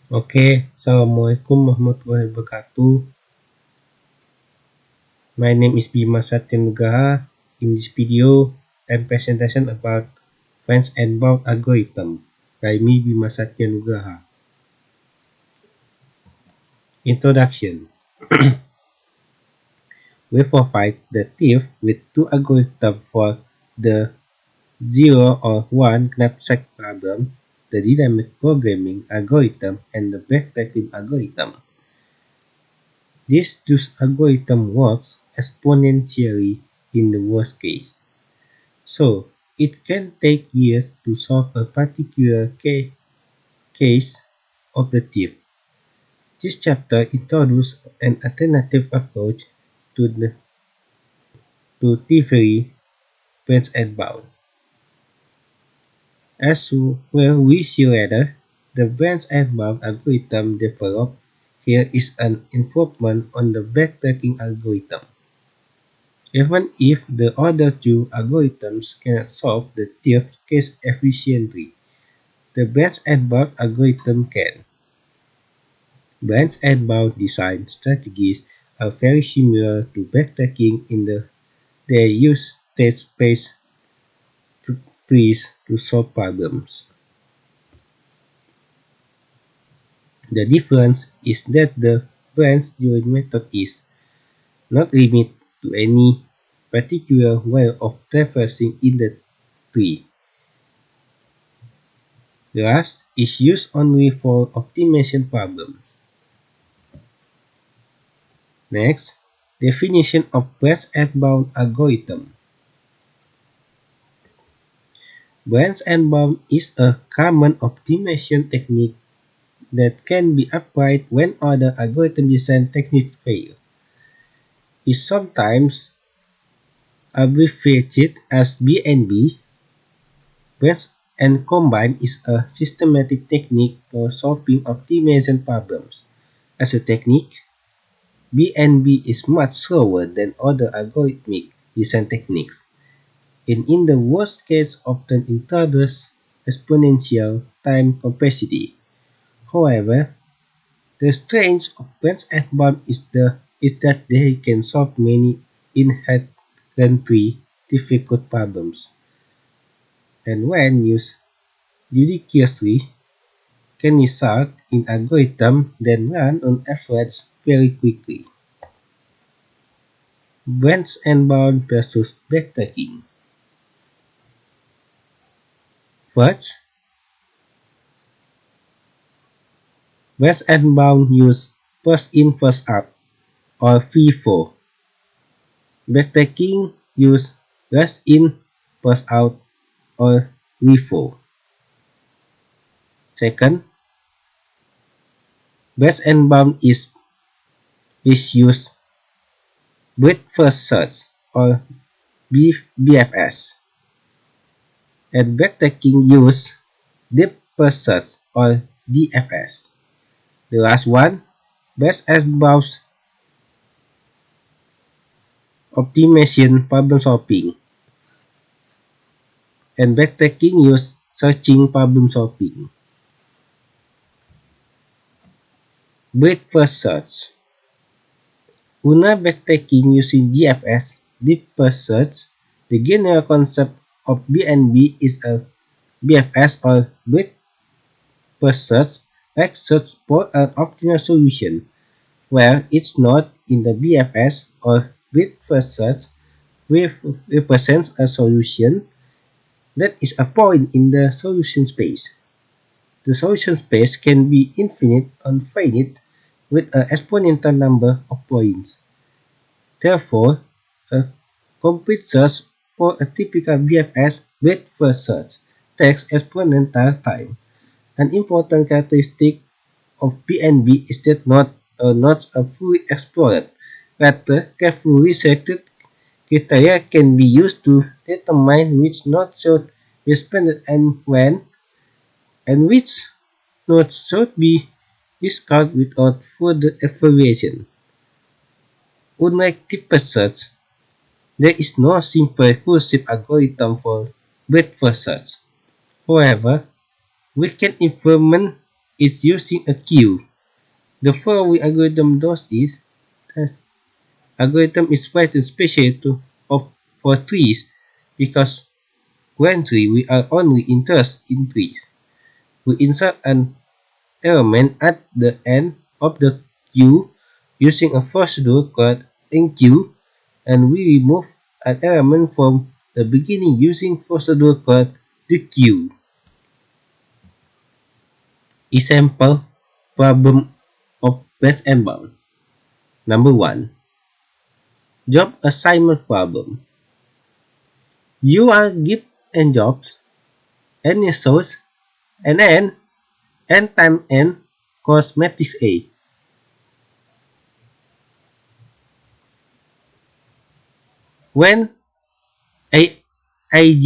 Oke, Assalamualaikum warahmatullahi wabarakatuh. My name is Bima Satya Nugraha. In this video, I'm presentation about fence and bound algorithm by me Bima Satya Nugraha. Introduction. We provide the thief with two algorithms for the 0 or 1 knapsack problem, the dynamic programming algorithm, and the backtracking algorithm. This choose algorithm works exponentially in the worst case, so it can take years to solve a particular case of the thief. This chapter introduces an alternative approach to thievery, branch and bound. As we see later, the branch and bound algorithm developed here is an improvement on the backtracking algorithm. Even if the other two algorithms cannot solve the thief case efficiently, the branch and bound algorithm can. Branch and bound design strategies are very similar to backtracking in that they use state space trees to solve problems. The difference is that the branch join method is not limited to any particular way of traversing in the tree. The last is used only for optimization problems. Next, definition of branch and bound algorithm. Branch and bound is a common optimization technique that can be applied when other algorithm design techniques fail. It is sometimes abbreviated as BNB. Branch and combine is a systematic technique for solving optimization problems. As a technique, BNB is much slower than other algorithmic design techniques, and in the worst case often introduces exponential time complexity. However, the strength of branch and bound is that they can solve many inherently difficult problems, and when used judiciously, can result in algorithms that run on average very quickly. Branch and bound versus backtracking. First, branch and bound use first in first out or FIFO. Backtracking use last in first out or LIFO. Second, branch and bound is used breadth first search or BFS, and backtracking use depth first search or DFS. The last one, branch and bound optimization problem solving, and backtracking use searching problem solving. Breadth first search. Una backtracking using DFS, deep first search. The general concept of BNB is a BFS or breadth first search, like search for an optimal solution, where each node in the BFS or breadth first search represents a solution that is a point in the solution space. The solution space can be infinite or finite with an exponential number of points. Therefore, a complete search for a typical BFS breadth first search takes exponential time. An important characteristic of BNB is that nodes are fully explored. Rather, carefully selected criteria can be used to determine which nodes should be expanded and when, and which nodes should be discarded without further evaluation. Unlike deeper search, there is no simple recursive algorithm for breadth first search. However, we can implement is using a queue. The following algorithm does is this algorithm is very special for trees because when tree we are only interested in trees. We insert an element at the end of the queue using a procedure called enqueue, and we remove an element from the beginning using procedure called dequeue. Example problem of best and bound. Number 1. Job assignment problem. You are given n jobs, n resource, and n times n cos matrix A. When a ig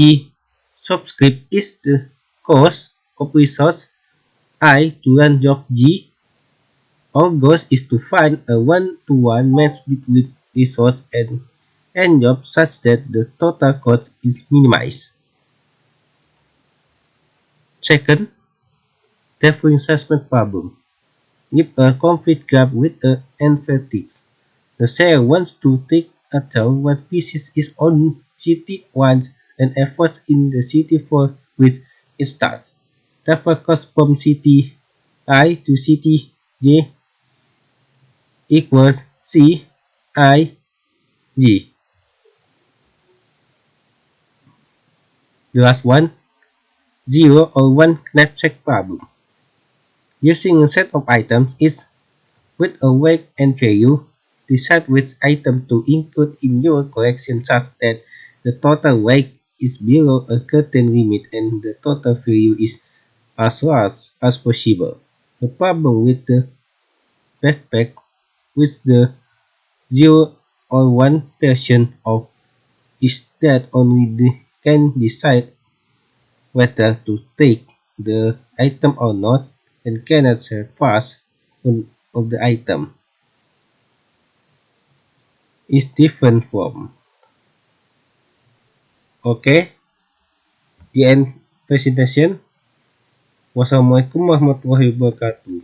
subscript is the cost of resource I to run job G, our goal is to find a one-to-one match between resource and end job such that the total cost is minimized. Second, therefore assessment problem. Give a complete graph with a n vertex. The seller wants to take a tell what pieces is on city wants and efforts in the city for which it starts. Therefore cost from city I to city J equals C I G. The last one, 0 or 1 knapsack problem. Using a set of items is with a weight and value, decide which item to include in your collection such that the total weight is below a certain limit and the total value is as large as possible. The problem with the backpack with the 0 or 1 version of is that only they can decide whether to take the item or not and cannot share fast of the item is different from. Okay, the end presentation. Wassalamualaikum warahmatullahi wabarakatuh.